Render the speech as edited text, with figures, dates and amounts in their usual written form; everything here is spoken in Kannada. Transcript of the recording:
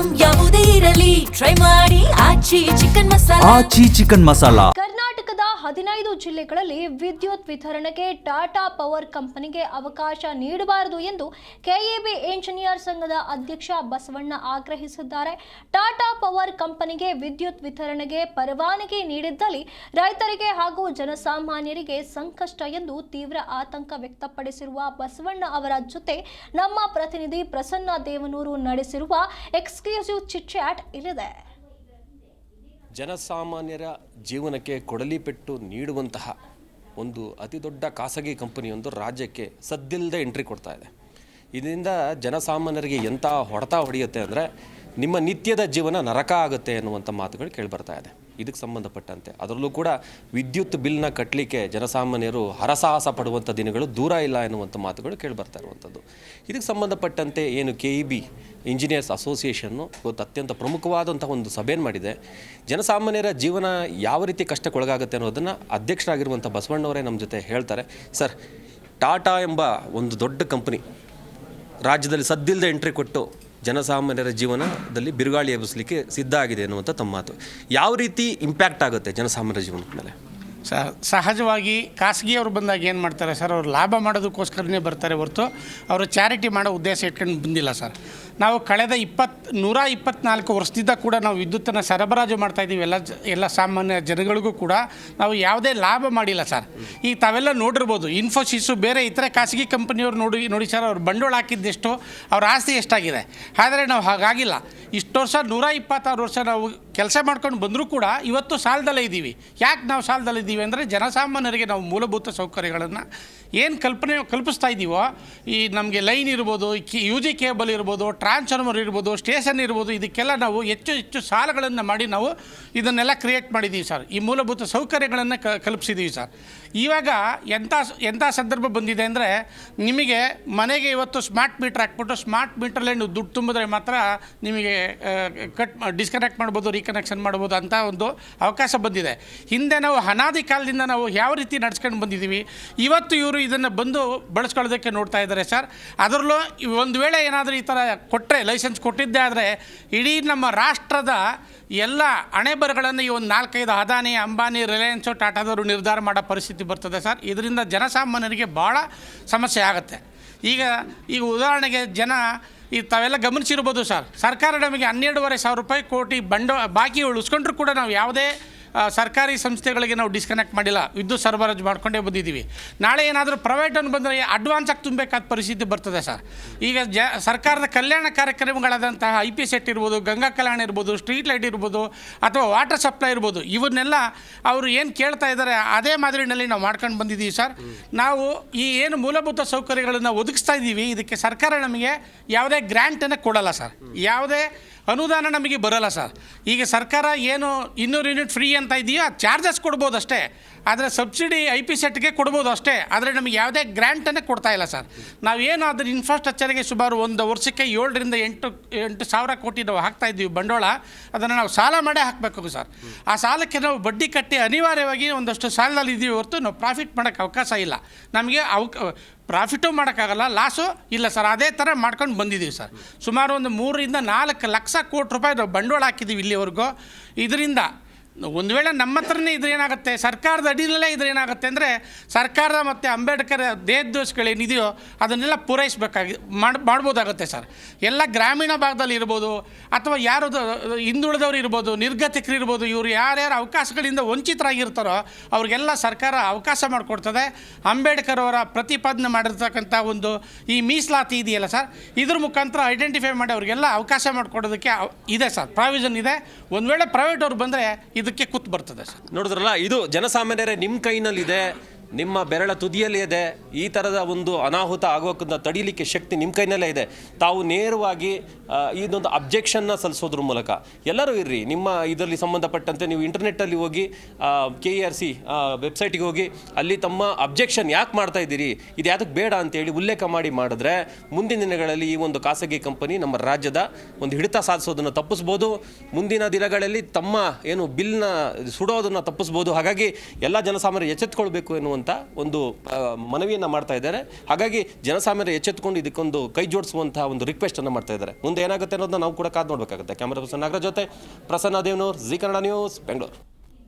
ಐಟಂ ಯಾವುದೇ ಇರಲಿ ಟ್ರೈ ಮಾಡಿ ಆಚಿ ಚಿಕನ್ ಮಸಾಲಾ. ಆಚಿ ಚಿಕನ್ ಮಸಾಲಾ. ಕರ್ನಾಟಕದ 15 ಜಿಲ್ಲೆಗಳಲ್ಲಿ ವಿದ್ಯುತ್ ವಿತರಣೆಗೆ ಟಾಟಾ ಪವರ್ ಕಂಪನಿಗೆ ಅವಕಾಶ ನೀಡಬಾರದು ಎಂದು ಕೆಎಬಿ ಇಂಜಿನಿಯರ್ ಸಂಘದ ಅಧ್ಯಕ್ಷ ಬಸವಣ್ಣ ಆಗ್ರಹಿಸಿದ್ದಾರೆ. ಟಾಟಾ ಪವರ್ ಕಂಪನಿಗೆ ವಿದ್ಯುತ್ ವಿತರಣೆಗೆ ಪರವಾನಗಿ ನೀಡಿದ್ದಲ್ಲಿ ರೈತರಿಗೆ ಹಾಗೂ ಜನಸಾಮಾನ್ಯರಿಗೆ ಸಂಕಷ್ಟ ಎಂದು ತೀವ್ರ ಆತಂಕ ವ್ಯಕ್ತಪಡಿಸಿರುವ ಬಸವಣ್ಣ ಅವರ ಜೊತೆ ನಮ್ಮ ಪ್ರತಿನಿಧಿ ಪ್ರಸನ್ನ ದೇವನೂರು ನಡೆಸಿರುವ ಎಕ್ಸ್ಕ್ಲೂಸಿವ್ ಚಿಟ್ ಚಾಟ್ ಇಲ್ಲಿದೆ. ಜನಸಾಮಾನ್ಯರ ಜೀವನಕ್ಕೆ ಕೊಡಲಿ ಪೆಟ್ಟು ನೀಡುವಂತಹ ಒಂದು ಅತಿ ದೊಡ್ಡ ಖಾಸಗಿ ಕಂಪನಿಯೊಂದು ರಾಜ್ಯಕ್ಕೆ ಸದ್ದಿಲ್ಲದೆ ಎಂಟ್ರಿ ಕೊಡ್ತಾ ಇದೆ. ಇದರಿಂದ ಜನಸಾಮಾನ್ಯರಿಗೆ ಎಂಥ ಹೊಡೆತ ಹೊಡೆಯುತ್ತೆ ಅಂದರೆ ನಿಮ್ಮ ನಿತ್ಯದ ಜೀವನ ನರಕ ಆಗುತ್ತೆ ಎನ್ನುವಂಥ ಮಾತುಗಳು ಕೇಳಿಬರ್ತಾ ಇದೆ. ಇದಕ್ಕೆ ಸಂಬಂಧಪಟ್ಟಂತೆ ಅದರಲ್ಲೂ ಕೂಡ ವಿದ್ಯುತ್ ಬಿಲ್ನ ಕಟ್ಟಲಿಕ್ಕೆ ಜನಸಾಮಾನ್ಯರು ಹರಸಾಹಸ ಪಡುವಂಥ ದಿನಗಳು ದೂರ ಇಲ್ಲ ಎನ್ನುವಂಥ ಮಾತುಗಳು ಕೇಳಿಬರ್ತಾ ಇರುವಂಥದ್ದು. ಇದಕ್ಕೆ ಸಂಬಂಧಪಟ್ಟಂತೆ ಏನು KEB ಇಂಜಿನಿಯರ್ಸ್ ಅಸೋಸಿಯೇಷನ್ನು ಇವತ್ತು ಅತ್ಯಂತ ಪ್ರಮುಖವಾದಂಥ ಒಂದು ಸಭೆಯನ್ನು ಮಾಡಿದೆ. ಜನಸಾಮಾನ್ಯರ ಜೀವನ ಯಾವ ರೀತಿ ಕಷ್ಟಕ್ಕೊಳಗಾಗುತ್ತೆ ಅನ್ನೋದನ್ನು ಅಧ್ಯಕ್ಷರಾಗಿರುವಂಥ ಬಸವಣ್ಣವರೇ ನಮ್ಮ ಜೊತೆ ಹೇಳ್ತಾರೆ. ಸರ್, ಟಾಟಾ ಎಂಬ ಒಂದು ದೊಡ್ಡ ಕಂಪನಿ ರಾಜ್ಯದಲ್ಲಿ ಸದ್ದಿಲ್ಲದೆ ಎಂಟ್ರಿ ಕೊಟ್ಟು ಜನಸಾಮಾನ್ಯರ ಜೀವನದಲ್ಲಿ ಬಿರುಗಾಳಿ ಎಬ್ಬಿಸಲಿಕ್ಕೆ ಸಿದ್ಧ ಆಗಿದೆ ಅನ್ನುವಂಥ ತಮ್ಮ ಮಾತು. ಯಾವ ರೀತಿ ಇಂಪ್ಯಾಕ್ಟ್ ಆಗುತ್ತೆ ಜನಸಾಮಾನ್ಯರ ಜೀವನದ ಮೇಲೆ? ಸಹಜವಾಗಿ ಖಾಸಗಿಯವರು ಬಂದಾಗ ಏನು ಮಾಡ್ತಾರೆ ಸರ್, ಅವರು ಲಾಭ ಮಾಡೋದಕ್ಕೋಸ್ಕರನೇ ಬರ್ತಾರೆ ಹೊರತು ಅವರು ಚಾರಿಟಿ ಮಾಡೋ ಉದ್ದೇಶ ಇಟ್ಕೊಂಡು ಬಂದಿಲ್ಲ ಸರ್. ನಾವು ಕಳೆದ 124 ವರ್ಷದಿಂದ ಕೂಡ ನಾವು ವಿದ್ಯುತ್ತನ್ನು ಸರಬರಾಜು ಮಾಡ್ತಾಯಿದ್ದೀವಿ. ಎಲ್ಲ ಸಾಮಾನ್ಯ ಜನಗಳಿಗೂ ಕೂಡ ನಾವು ಯಾವುದೇ ಲಾಭ ಮಾಡಿಲ್ಲ ಸರ್. ಈಗ ತಾವೆಲ್ಲ ನೋಡಿರ್ಬೋದು, ಇನ್ಫೋಸಿಸು ಬೇರೆ ಇತರೆ ಖಾಸಗಿ ಕಂಪನಿಯವ್ರು ನೋಡಿ ಸರ್, ಅವ್ರು ಬಂಡವಾಳ ಹಾಕಿದ್ದೆಷ್ಟು, ಅವ್ರ ಆಸ್ತಿ ಎಷ್ಟಾಗಿದೆ. ಆದರೆ ನಾವು ಹಾಗಾಗಿಲ್ಲ. ಇಷ್ಟು ವರ್ಷ 126 ವರ್ಷ ನಾವು ಕೆಲಸ ಮಾಡ್ಕೊಂಡು ಬಂದರೂ ಕೂಡ ಇವತ್ತು ಸಾಲದಲ್ಲೇ ಇದ್ದೀವಿ. ಯಾಕೆ ನಾವು ಸಾಲದಲ್ಲಿದ್ದೀವಿ ಅಂದರೆ ಜನಸಾಮಾನ್ಯರಿಗೆ ನಾವು ಮೂಲಭೂತ ಸೌಕರ್ಯಗಳನ್ನು ಏನು ಕಲ್ಪಿಸ್ತಾ ಇದ್ದೀವೋ, ಈ ನಮಗೆ ಲೈನ್ ಇರ್ಬೋದು, UG ಕೇಬಲ್ ಇರ್ಬೋದು, ಟ್ರಾನ್ಸ್ಫಾರ್ಮರ್ ಇರ್ಬೋದು, ಸ್ಟೇಷನ್ ಇರ್ಬೋದು, ಇದಕ್ಕೆಲ್ಲ ನಾವು ಹೆಚ್ಚು ಸಾಲಗಳನ್ನು ಮಾಡಿ ನಾವು ಇದನ್ನೆಲ್ಲ ಕ್ರಿಯೇಟ್ ಮಾಡಿದ್ದೀವಿ ಸರ್. ಈ ಮೂಲಭೂತ ಸೌಕರ್ಯಗಳನ್ನು ಕಲ್ಪಿಸಿದ್ದೀವಿ ಸರ್. ಇವಾಗ ಎಂಥ ಸಂದರ್ಭ ಬಂದಿದೆ ಅಂದರೆ, ನಿಮಗೆ ಮನೆಗೆ ಇವತ್ತು ಸ್ಮಾರ್ಟ್ ಮೀಟ್ರ್ ಹಾಕ್ಬಿಟ್ಟು ಸ್ಮಾರ್ಟ್ ಮೀಟ್ರಲ್ಲೇ ನೀವು ದುಡ್ಡು ತುಂಬಿದ್ರೆ ಮಾತ್ರ ನಿಮಗೆ ಡಿಸ್ಕನೆಕ್ಟ್ ಮಾಡ್ಬೋದು, ರೀಕನೆಕ್ಷನ್ ಮಾಡ್ಬೋದು ಅಂತ ಒಂದು ಅವಕಾಶ ಬಂದಿದೆ. ಹಿಂದೆ ನಾವು ಅನಾದಿ ಕಾಲದಿಂದ ನಾವು ಯಾವ ರೀತಿ ನಡ್ಸ್ಕೊಂಡು ಬಂದಿದ್ದೀವಿ, ಇವತ್ತು ಇವರು ಇದನ್ನು ಬಂದು ಬಳಸ್ಕೊಳ್ಳೋದಕ್ಕೆ ನೋಡ್ತಾ ಇದ್ದಾರೆ ಸರ್. ಅದರಲ್ಲೂ ಒಂದು ವೇಳೆ ಏನಾದರೂ ಈ ಥರ ಕೊಟ್ಟರೆ, ಲೈಸೆನ್ಸ್ ಕೊಟ್ಟಿದ್ದೇ ಆದರೆ ಇಡೀ ನಮ್ಮ ರಾಷ್ಟ್ರದ ಎಲ್ಲ ಹಣೆಬರಗಳನ್ನು ಈ ಒಂದು 4-5 ಅದಾನಿ, ಅಂಬಾನಿ, ರಿಲಯನ್ಸು, ಟಾಟಾದವರು ನಿರ್ಧಾರ ಮಾಡೋ ಪರಿಸ್ಥಿತಿ ಬರ್ತದೆ ಸರ್. ಇದರಿಂದ ಜನಸಾಮಾನ್ಯರಿಗೆ ಭಾಳ ಸಮಸ್ಯೆ ಆಗುತ್ತೆ. ಈಗ ಉದಾಹರಣೆಗೆ ತಾವೆಲ್ಲ ಗಮನಿಸಿರ್ಬೋದು ಸರ್, ಸರ್ಕಾರ ನಮಗೆ 12,500 ಕೋಟಿ ಬಾಕಿ ಉಳಿಸ್ಕೊಂಡ್ರೂ ಕೂಡ ನಾವು ಯಾವುದೇ ಸರ್ಕಾರಿ ಸಂಸ್ಥೆಗಳಿಗೆ ನಾವು ಡಿಸ್ಕನೆಕ್ಟ್ ಮಾಡಿಲ್ಲ, ವಿದ್ಯುತ್ ಸರಬರಾಜು ಮಾಡ್ಕೊಂಡೇ ಬಂದಿದ್ದೀವಿ. ನಾಳೆ ಏನಾದರೂ ಪ್ರೈವೇಟನ್ನು ಬಂದರೆ ಅಡ್ವಾನ್ಸಾಗಿ ತುಂಬಬೇಕಾದ ಪರಿಸ್ಥಿತಿ ಬರ್ತದೆ ಸರ್. ಈಗ ಸರ್ಕಾರದ ಕಲ್ಯಾಣ ಕಾರ್ಯಕ್ರಮಗಳಾದಂತಹ IP ಸೆಟ್ ಇರ್ಬೋದು, ಗಂಗಾ ಕಲ್ಯಾಣ ಇರ್ಬೋದು, ಸ್ಟ್ರೀಟ್ ಲೈಟ್ ಇರ್ಬೋದು, ಅಥವಾ ವಾಟರ್ ಸಪ್ಲೈ ಇರ್ಬೋದು, ಇವನ್ನೆಲ್ಲ ಅವರು ಏನು ಕೇಳ್ತಾ ಇದ್ದಾರೆ ಅದೇ ಮಾದರಿನಲ್ಲಿ ನಾವು ಮಾಡ್ಕೊಂಡು ಬಂದಿದ್ದೀವಿ ಸರ್. ನಾವು ಈ ಏನು ಮೂಲಭೂತ ಸೌಕರ್ಯಗಳನ್ನು ಒದಗಿಸ್ತಾ ಇದ್ದೀವಿ, ಇದಕ್ಕೆ ಸರ್ಕಾರ ನಮಗೆ ಯಾವುದೇ ಗ್ರ್ಯಾಂಟನ್ನು ಕೊಡಲ್ಲ ಸರ್, ಯಾವುದೇ ಅನುದಾನ ನಮಗೆ ಬರೋಲ್ಲ ಸರ್. ಈಗ ಸರ್ಕಾರ ಏನು 200 ಯೂನಿಟ್ ಫ್ರೀ ಅಂತ ಇದೆಯೋ ಚಾರ್ಜಸ್ ಕೊಡ್ಬೋದು ಅಷ್ಟೇ, ಆದರೆ ಸಬ್ಸಿಡಿ IP ಸೆಟ್ಗೆ ಕೊಡ್ಬೋದು ಅಷ್ಟೇ, ಆದರೆ ನಮಗೆ ಯಾವುದೇ ಗ್ರ್ಯಾಂಟನ್ನೇ ಕೊಡ್ತಾ ಇಲ್ಲ ಸರ್. ನಾವೇನು ಅದರ ಇನ್ಫ್ರಾಸ್ಟ್ರಕ್ಚರ್ಗೆ ಸುಮಾರು ಒಂದು ವರ್ಷಕ್ಕೆ 7ರಿಂದ 8 ಸಾವಿರ ಕೋಟಿ ನಾವು ಹಾಕ್ತಾಯಿದ್ದೀವಿ ಬಂಡವಾಳ. ಅದನ್ನು ನಾವು ಸಾಲ ಮಾಡೇ ಹಾಕಬೇಕು ಸರ್. ಆ ಸಾಲಕ್ಕೆ ನಾವು ಬಡ್ಡಿ ಕಟ್ಟಿ ಅನಿವಾರ್ಯವಾಗಿ ಒಂದಷ್ಟು ಸಾಲದಲ್ಲಿ ಇದ್ದೀವಿ ಹೊರತು ನಾವು ಪ್ರಾಫಿಟ್ ಮಾಡೋಕ್ಕೆ ಅವಕಾಶ ಇಲ್ಲ. ನಮಗೆ ಪ್ರಾಫಿಟು ಮಾಡೋಕ್ಕಾಗಲ್ಲ, ಲಾಸು ಇಲ್ಲ ಸರ್. ಅದೇ ಥರ ಮಾಡ್ಕೊಂಡು ಬಂದಿದ್ದೀವಿ ಸರ್. ಸುಮಾರು ಒಂದು 3-4 ಲಕ್ಷ ಕೋಟಿ ರೂಪಾಯಿ ನಾವು ಬಂಡವಾಳ ಹಾಕಿದ್ದೀವಿ ಇಲ್ಲಿವರೆಗೂ. ಇದರಿಂದ ಒಂದು ವೇಳೆ ನಮ್ಮ ಹತ್ರನೇ ಇದ್ರೇನಾಗುತ್ತೆ, ಸರ್ಕಾರದ ಅಡಿಯಲ್ಲೇ ಇದ್ರೇನಾಗುತ್ತೆ ಅಂದರೆ, ಸರ್ಕಾರ ಮತ್ತು ಅಂಬೇಡ್ಕರ್ ದೇಹದೋಷಗಳೇನಿದೆಯೋ ಅದನ್ನೆಲ್ಲ ಮಾಡ್ಬೋದಾಗುತ್ತೆ ಸರ್. ಎಲ್ಲ ಗ್ರಾಮೀಣ ಭಾಗದಲ್ಲಿ ಇರ್ಬೋದು, ಅಥವಾ ಯಾರು ಹಿಂದುಳಿದವರು ಇರ್ಬೋದು, ನಿರ್ಗತಿಕರು ಇರ್ಬೋದು, ಇವರು ಯಾರ್ಯಾರು ಅವಕಾಶಗಳಿಂದ ವಂಚಿತರಾಗಿರ್ತಾರೋ ಅವ್ರಿಗೆಲ್ಲ ಸರ್ಕಾರ ಅವಕಾಶ ಮಾಡಿಕೊಡ್ತದೆ. ಅಂಬೇಡ್ಕರ್ ಅವರ ಪ್ರತಿಪಾದನೆ ಮಾಡಿರ್ತಕ್ಕಂಥ ಒಂದು ಈ ಮೀಸಲಾತಿ ಇದೆಯಲ್ಲ ಸರ್, ಇದ್ರ ಮುಖಾಂತರ ಐಡೆಂಟಿಫೈ ಮಾಡಿ ಅವ್ರಿಗೆಲ್ಲ ಅವಕಾಶ ಮಾಡಿಕೊಡೋದಕ್ಕೆ ಇದೆ ಸರ್, ಪ್ರಾವಿಷನ್ ಇದೆ. ಒಂದು ವೇಳೆ ಪ್ರೈವೇಟ್ ಅವ್ರು ಬಂದರೆ ಇದಕ್ಕೆ ಕೂತ್ ಬರ್ತದೆ ಸರ್. ನೋಡಿದ್ರಲ್ಲ, ಇದು ಜನಸಾಮಾನ್ಯರೇ ನಿಮ್ಮ ಕೈನಲ್ಲಿದೆ, ನಿಮ್ಮ ಬೆರಳ ತುದಿಯಲ್ಲೇ ಇದೆ. ಈ ಥರದ ಒಂದು ಅನಾಹುತ ಆಗೋಕ್ಕನ್ನ ತಡೀಲಿಕ್ಕೆ ಶಕ್ತಿ ನಿಮ್ಮ ಕೈನಲ್ಲೇ ಇದೆ. ತಾವು ನೇರವಾಗಿ ಇದೊಂದು ಅಬ್ಜೆಕ್ಷನ್ನ ಸಲ್ಲಿಸೋದ್ರ ಮೂಲಕ ಎಲ್ಲರೂ ಇರ್ರಿ, ನಿಮ್ಮ ಇದರಲ್ಲಿ ಸಂಬಂಧಪಟ್ಟಂತೆ ನೀವು ಇಂಟರ್ನೆಟ್ಟಲ್ಲಿ ಹೋಗಿ KERC ವೆಬ್ಸೈಟಿಗೆ ಹೋಗಿ ಅಲ್ಲಿ ತಮ್ಮ ಅಬ್ಜೆಕ್ಷನ್ ಯಾಕೆ ಮಾಡ್ತಾ ಇದ್ದೀರಿ, ಇದು ಯಾತಕ್ಕೆ ಬೇಡ ಅಂತೇಳಿ ಉಲ್ಲೇಖ ಮಾಡಿದ್ರೆ ಮುಂದಿನ ದಿನಗಳಲ್ಲಿ ಈ ಒಂದು ಖಾಸಗಿ ಕಂಪನಿ ನಮ್ಮ ರಾಜ್ಯದ ಒಂದು ಹಿಡಿತ ಸಾಧಿಸೋದನ್ನು ತಪ್ಪಿಸ್ಬೋದು. ಮುಂದಿನ ದಿನಗಳಲ್ಲಿ ತಮ್ಮ ಏನು ಬಿಲ್ನ ಸುಡೋದನ್ನು ತಪ್ಪಿಸ್ಬೋದು. ಹಾಗಾಗಿ ಎಲ್ಲ ಜನಸಾಮಾನ್ಯರು ಎಚ್ಚೆತ್ತುಕೊಳ್ಬೇಕು ಎನ್ನುವಂಥ ಅನ್ನುವಂಥ ಒಂದು ಮನವಿಯನ್ನು ಮಾಡ್ತಾ ಇದ್ದಾರೆ. ಹಾಗಾಗಿ ಜನಸಾಮಾನ್ಯರು ಎಚ್ಚೆತ್ತುಕೊಂಡು ಇದಕ್ಕೊಂದು ಕೈ ಜೋಡಿಸುವಂಥ ಒಂದು ರಿಕ್ವೆಸ್ಟನ್ನು ಮಾಡ್ತಾ ಇದ್ದಾರೆ. ಮುಂದೆ ಏನಾಗುತ್ತೆ ಅನ್ನೋದನ್ನ ನಾವು ಕೂಡ ಕಾದು ನೋಡಬೇಕಾಗುತ್ತೆ. ಕ್ಯಾಮರಾ ಪರ್ಸನ್ ನಾಗರಾಜ್ ಜೊತೆ ಪ್ರಸನ್ನ ದೇವನೂರ್, ಜಿ ಕನ್ನಡ ನ್ಯೂಸ್, ಬೆಂಗಳೂರು.